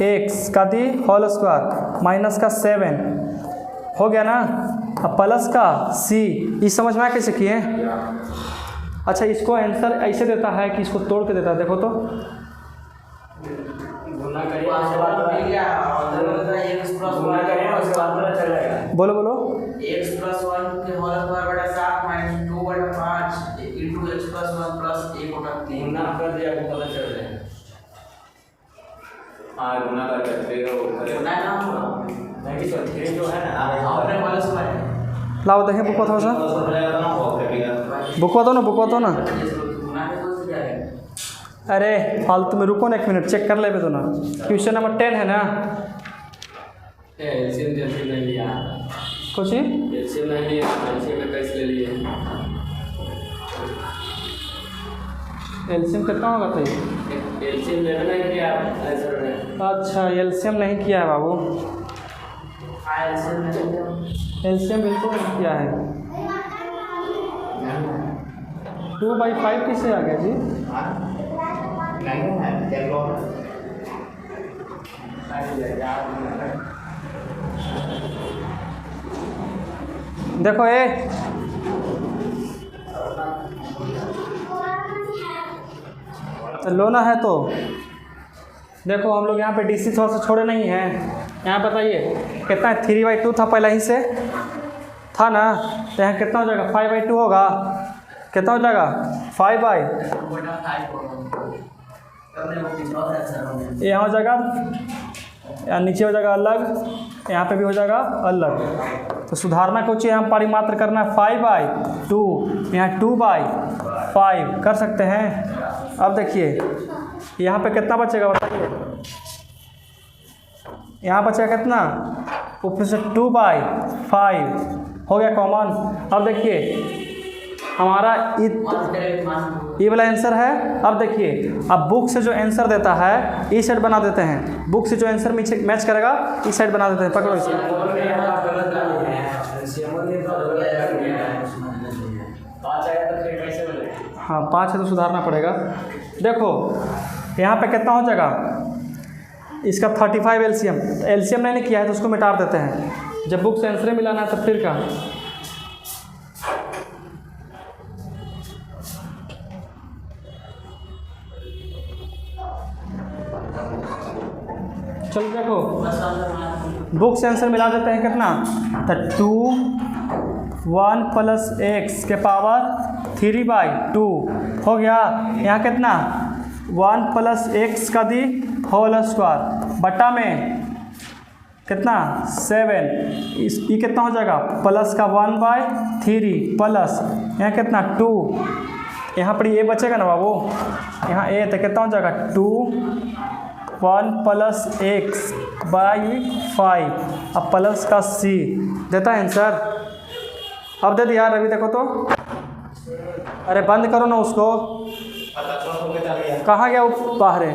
x का दी होल स्क्वायर माइनस का 7 हो गया ना। अब प्लस का c, ये समझ में आया कैसे किए। अच्छा इसको आंसर ऐसे देता है कि इसको तोड़ के देता है, देखो तो बोलो बोलो, x + 1 के होल स्क्वायर बटा 7 - 2/5 * x + 1 + 1/3 गुना कर दिया, आपको पता चल जाएगा। गुना करके गुना ना नहीं तो 3 जो है ना आपने होल स्क्वायर लाओ देखें, बुक थोड़ा सा, बुक दो ना। अरे फालतू में रुको ना, 1 मिनट चेक कर ले तो ना। क्वेश्चन नंबर 10 है ना, कुछ एलसीएम कितना होगा था, अच्छा एलसीएम नहीं किया है बाबू, एलसीएम बिल्कुल नहीं किया है। 2/5 किससे आ गया जी, देखो ये लोना है तो देखो हम लोग यहाँ पे डीसी थोड़ा सा छोड़े नहीं हैं। यहाँ बताइए कितना है, 3/2 था पहले ही से था ना, तो यहाँ कितना हो जाएगा 5/2 होगा, कितना हो जाएगा 5/, यहाँ हो जाएगा, यहाँ नीचे हो जाएगा अलग, यहाँ पे भी हो जाएगा अलग। तो सुधारना कुछ यहाँ परिमात्र करना है 5/2, यहाँ 2/5 कर सकते हैं। अब देखिए यहाँ पे कितना बचेगा बताइए, यहाँ बचेगा कितना, ऊपर से 2/5 हो गया कॉमन। अब देखिए हमारा ये वाला आंसर है। अब देखिए अब बुक से जो आंसर देता है इस साइड बना देते हैं, बुक से जो आंसर मैच करेगा इस साइड बना देते हैं। पकड़ो इसे। हाँ 5 है तो सुधारना पड़ेगा। देखो यहाँ पे कितना हो जाएगा, इसका 35 एलसीएम। एलसीएम मैंने किया है तो उसको मिटा देते हैं। जब बुक से आंसर मिलाना है तब फिर का चलो देखो बुक से आंसर मिला देते हैं कितना, तो 2 1 प्लस एक्स के पावर 3/2 हो गया। यहाँ कितना 1 प्लस एक्स का दी होल स्क्वायर बटा में कितना 7, ये कितना हो जाएगा प्लस का 1/3 प्लस यहाँ कितना 2, यहाँ पर ये बचेगा ना बाबू, यहाँ ए तो कितना हो जाएगा 2 1 प्लस एक्स बाई 5 अब प्लस का सी देता है आंसर। अब दे दिया रवि, देखो तो, अरे बंद करो ना उसको, कहाँ गया वो बाहर है।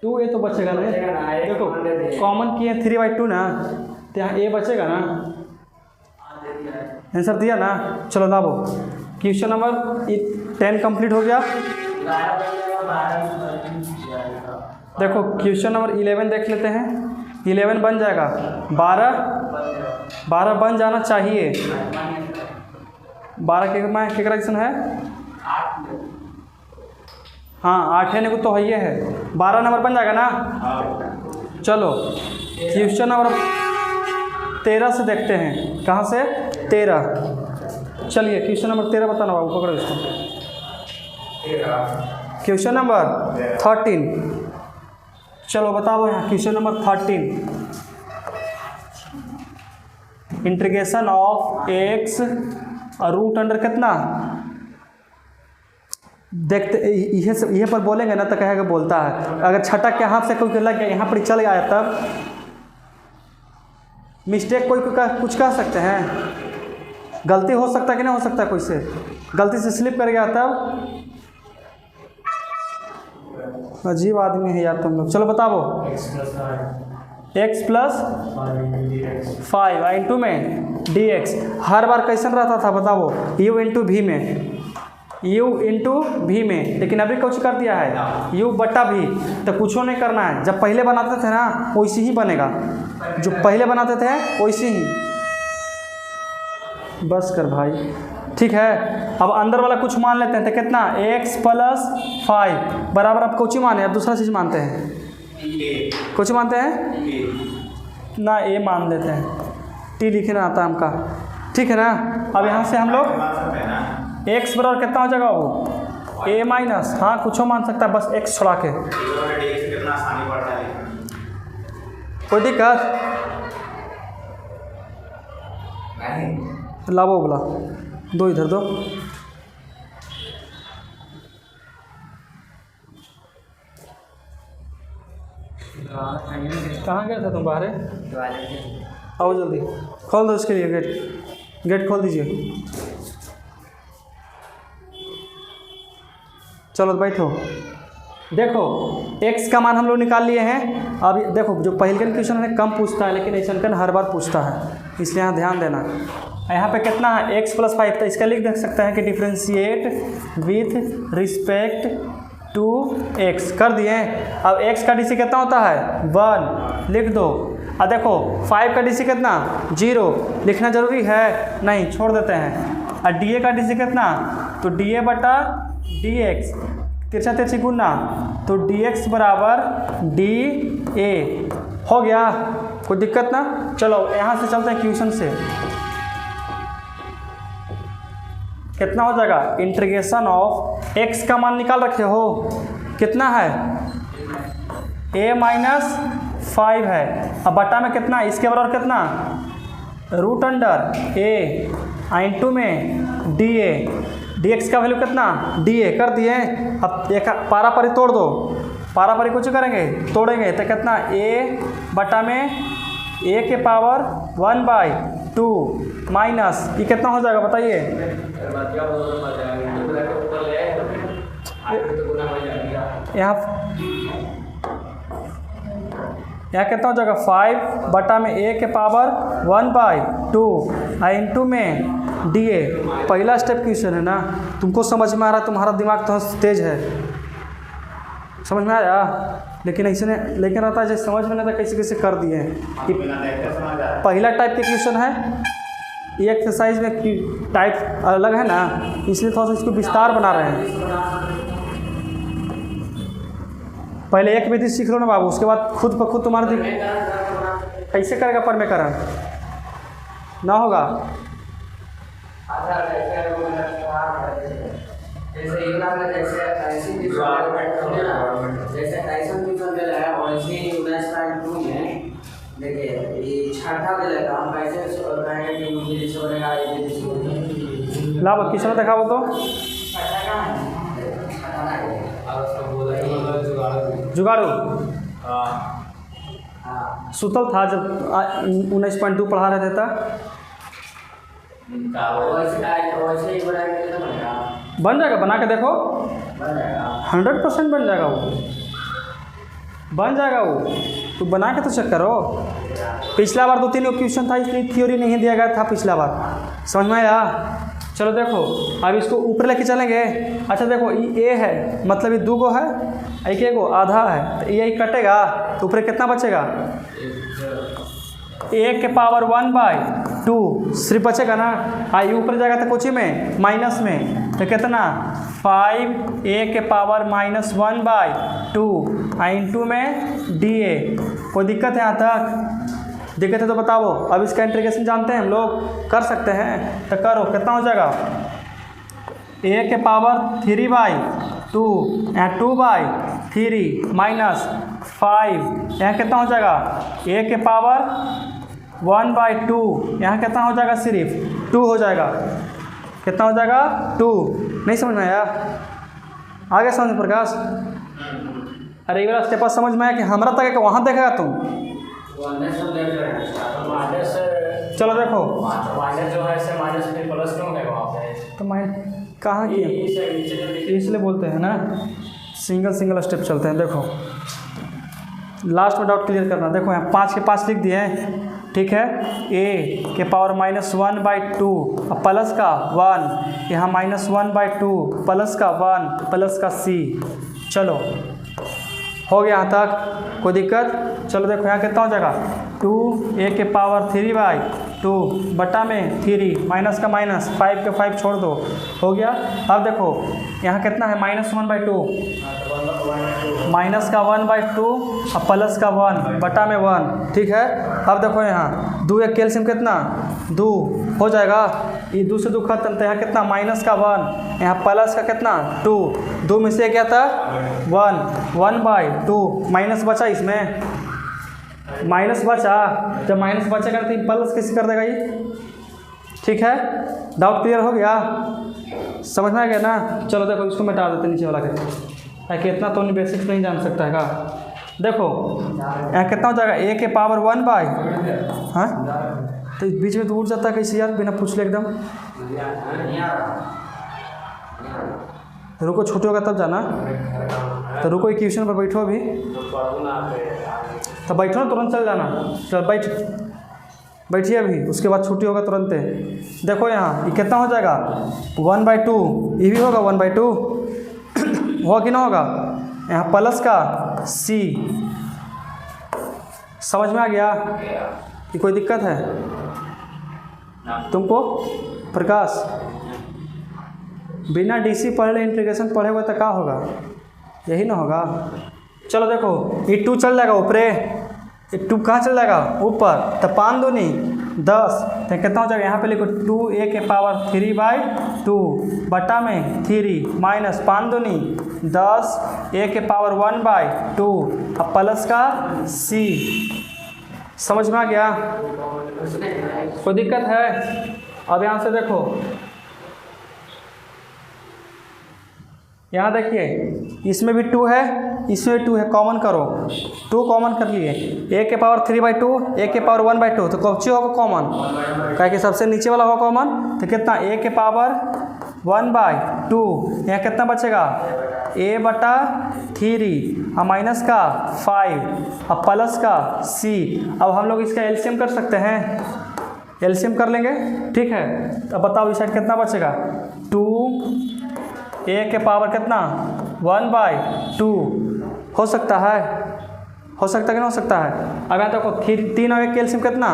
टू ए तो बचेगा ना, देखो कॉमन किए 3/2 ना, तो यहाँ ए बचेगा ना, आंसर दिया ना। चलो लाओ क्वेश्चन नंबर 10 कंप्लीट हो गया। देखो क्वेश्चन नंबर 11 देख लेते हैं। 11 बन जाएगा 12 बन जाना चाहिए। 12 के करेक्शन है, हाँ 8 है को तो है 12 नंबर बन जाएगा ना। चलो क्वेश्चन नंबर 13 से देखते हैं, कहाँ से 13। चलिए क्वेश्चन नंबर 13 बताना बाबू, पकड़ो इसको। क्वेश्चन नंबर 13, चलो बताओ यहाँ question number 13। Integration of x root under कितना, देखते ये पर बोलेंगे ना तो कहेगा बोलता है। अगर छटक के हाथ से कोई लग गया यहाँ पर चल आया तब मिस्टेक कोई कुछ कह सकते हैं, गलती हो सकता है कि नहीं हो सकता, कोई से गलती से स्लिप कर गया तब। अजीब आदमी है यार तुम लोग। चलो बताओ x प्लस 5 इंटू में dx हर बार कैसन रहता था बताओ, u इंटू भी में, u इंटू भी में, लेकिन अभी कुछ कर दिया है u बटा भी, तो कुछ नहीं करना है। जब पहले बनाते थे ना वैसे ही बनेगा, जो पहले बनाते थे वैसे ही। बस कर भाई, ठीक है। अब अंदर वाला कुछ मान लेते हैं, तो कितना x प्लस 5 बराबर, अब कुछ ही माने, अब दूसरा चीज़ मानते हैं, कुछ मानते हैं ना, a मान लेते हैं, t लिखना आता है हमका, ठीक है ना। अब यहाँ से हम लोग x बराबर कितना हो जाएगा वो a माइनस, हाँ कुछ मान सकता है बस x छोड़ा के, कोई दिक्कत लाओ बोला, दो इधर दो। कहाँ गया था तुम, बाहर आओ जल्दी, खोल दो इसके लिए गेट खोल दीजिए। चलो बैठो। देखो x का मान हम लोग निकाल लिए हैं। अब देखो जो पहले का क्वेश्चन है कम पूछता है, लेकिन ऐसा हर बार पूछता है, इसलिए यहाँ ध्यान देना। यहाँ पे कितना है x प्लस 5, तो इसका लिख देख सकते हैं कि differentiate with respect to x कर दिए। अब x का DC कितना होता है 1, लिख दो। अब देखो 5 का DC कितना 0, लिखना जरूरी है नहीं, छोड़ देते हैं। और DA का DC कितना, तो DA बटा dx, तिरछा तिरछी गुना, तो dx बराबर DA हो गया, कोई दिक्कत ना। चलो यहाँ से चलते हैं क्वेश्चन से, कितना हो जाएगा इंटीग्रेशन ऑफ x का मान निकाल रखे हो, कितना है a माइनस 5 है, अब बटा में कितना, इसके बराबर कितना रूट अंडर a इंटू में dA, dx का वैल्यू कितना dA कर दिए। अब एक पारा पारी तोड़ दो, पारा पारी कुछ करेंगे तोड़ेंगे तो कितना a बटा में a के पावर 1/2 माइनस ये कितना हो जाएगा बताइए। यहाँ कितना हो जाएगा 5 बटा में a के पावर 1/2 इंटू में dA। पहला स्टेप क्वेश्चन है ना, तुमको समझ में आ रहा है, तुम्हारा दिमाग तो तेज है, समझ में आया। लेकिन ऐसे ने लेकिन रहता है जैसे समझ में नहीं आता कैसे कैसे कर दिए हैं। पहला टाइप के क्वेश्चन है, ये एक्सरसाइज में टाइप अलग है ना, इसलिए थोड़ा सा इसको विस्तार बना रहे हैं। पहले एक विधि सीख लो ना बाबू, उसके बाद खुद ब खुद तुम्हारा कैसे करेगा परमेकरण ना होगा। देखिए ये छठा मिलेगा, हम कैसे कहेंगे कि इंग्लिश बनेगा ये लाभ किसने देखा वो तो जुगाड़ू सुतल था जब 19.2 पढ़ा रहे थे तब। बन जाएगा, बना के देखो 100% बन जाएगा वो, बन जाएगा वो, तो बना के तो चेक करो। पिछला बार 2-3 क्वेश्चन था इसलिए थ्योरी नहीं दिया गया था पिछला बार, समझ में आया। चलो देखो अब इसको ऊपर लेके चलेंगे। अच्छा देखो ये ए है, मतलब ये 2 गो है, एक गो आधा है, तो ये कटेगा तो ऊपर कितना बचेगा a के पावर 1/2 सिर्फ बचेगा ना। आई ऊपर जाएगा तो कुछ में माइनस में, तो कितना 5a के पावर -1/2 इंटू में dA। कोई दिक्कत है यहाँ तक? दिक्कत है तो बताओ। अब इसका इंटीग्रेशन जानते हैं हम लोग, कर सकते हैं तो करो। कितना हो जाएगा a के पावर 3/2 यहाँ 2/3 माइनस 5 यहाँ कितना हो जाएगा a के पावर 1/2 यहाँ कितना हो जाएगा सिर्फ 2 हो जाएगा। कितना हो जाएगा 2। नहीं समझ में आया? आगे समझ प्रकाश। अरे ये वाला स्टेप समझ में आया कि हमारा तक है, वहाँ देखेगा तुम। चलो देखो माइनस जो है से माइनस फिर प्लस क्यों है वहाँ पे? तो माइनस कहाँ किया, इसलिए बोलते हैं ना सिंगल स्टेप चलते हैं। देखो लास्ट में डाउट क्लियर करना। देखो यहाँ 5 के 5 लिख दिए हैं, ठीक है। a के पावर -1/2 और प्लस का 1, यहाँ -1/2 प्लस का 1 प्लस का c। चलो हो गया यहाँ तक, कोई दिक्कत? चलो देखो यहाँ कितना हो जाएगा 2a के पावर 3/2 बटा में 3 माइनस का माइनस 5 के 5 छोड़ दो, हो गया। अब देखो यहाँ कितना है -1/2 माइनस का 1/2 और प्लस का 1 बटा में 1, ठीक है। अब देखो यहाँ 2 एक कैल्शियम कितना 2 हो जाएगा, ये 2 से 2 खत्म, तो यहाँ कितना माइनस का 1 यहाँ प्लस का कितना 2 में से क्या था 1/2 माइनस बचा, इसमें माइनस बचा। जब माइनस बचेगा तो प्लस कैसे कर देगा ये, ठीक है। डाउट क्लियर हो गया, समझ में आ गया ना। चलो देखो इसको मिटा देते नीचे वाला के, कि इतना तो बेसिक्स नहीं जान सकता है का। देखो यहाँ कितना हो जाएगा a के पावर 1/, हाँ तो बीच में तो उठ जाता है कैसे यार, बिना पूछ ले एकदम। रुको छोटे होगा तब जाना, तो रुको इक्वेशन पर बैठो अभी, तो बैठो ना तुरंत चल जाना। चल बैठिए अभी, उसके बाद छुट्टी होगा तुरंत। देखो यहाँ ये कितना हो जाएगा 1/2, ये भी होगा 1/2 होगा कि ना होगा। यहाँ प्लस का c, समझ में आ गया कि कोई दिक्कत है तुमको प्रकाश? बिना डीसी पढ़े इंटीग्रेशन पढ़े हुए तो क्या होगा, यही ना होगा। चलो देखो ये 2 चल जाएगा ऊपर, ये 2 कहाँ चल जाएगा ऊपर, तो 5 दूनी 10, तो कितना हो जाएगा यहाँ पे लिखो 2a के पावर 3/2 बटा में 3 माइनस 5 दूनी 10 a के पावर 1/2 अब प्लस का c। समझ में आ गया? कोई दिक्कत है? अब यहाँ से देखो यहाँ देखिए इसमें भी 2 है, इसमें 2 है, कॉमन करो, 2 कॉमन कर लिए, a के पावर 3/2 a के पावर 1/2, तो कौन सी होगा कॉमन, क्या कि सबसे नीचे वाला होगा कॉमन, तो कितना a के पावर 1/2, यहाँ कितना बचेगा a/3 और माइनस का 5 और प्लस का c। अब हम लोग इसका एलसीएम कर सकते हैं, एलसीएम कर लेंगे, ठीक है। अब बताओ इस साइड कितना बचेगा 2 a के पावर कितना 1/2, हो सकता है, हो सकता है कि नहीं हो सकता है। अब यहाँ देखो 3 और 1 के एलसीएम कितना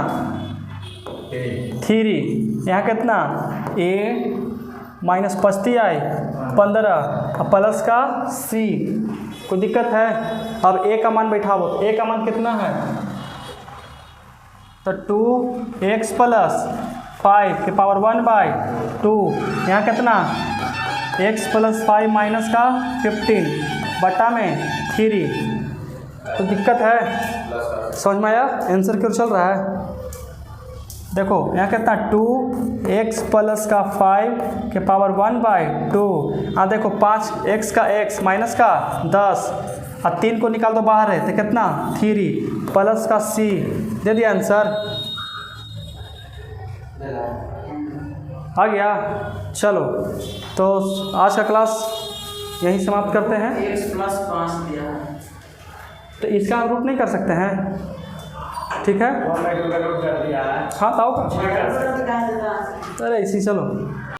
3, यहाँ कितना a माइनस 5 आई 15 और प्लस का c, कोई दिक्कत है। अब a का मान बैठाओ, तो a का मान कितना है, तो 2x प्लस 5 के पावर 1/2, यहाँ कितना x प्लस 5 माइनस का 15 बटा में 3, तो दिक्कत है, समझ में आया, आंसर क्यों चल रहा है। देखो यहाँ कितना 2x प्लस का 5 के पावर 1/2, हाँ देखो 5x का x माइनस का 10 और 3 को निकाल दो बाहर है, तो कितना 3 प्लस का c, दे दिया आंसर, आ गया। चलो तो आज का क्लास यहीं समाप्त करते हैं। x प्लस 5 दिया है, तो इसका हम रूट नहीं कर सकते हैं, ठीक है, हाँ ताऊ का, अरे इसी चलो।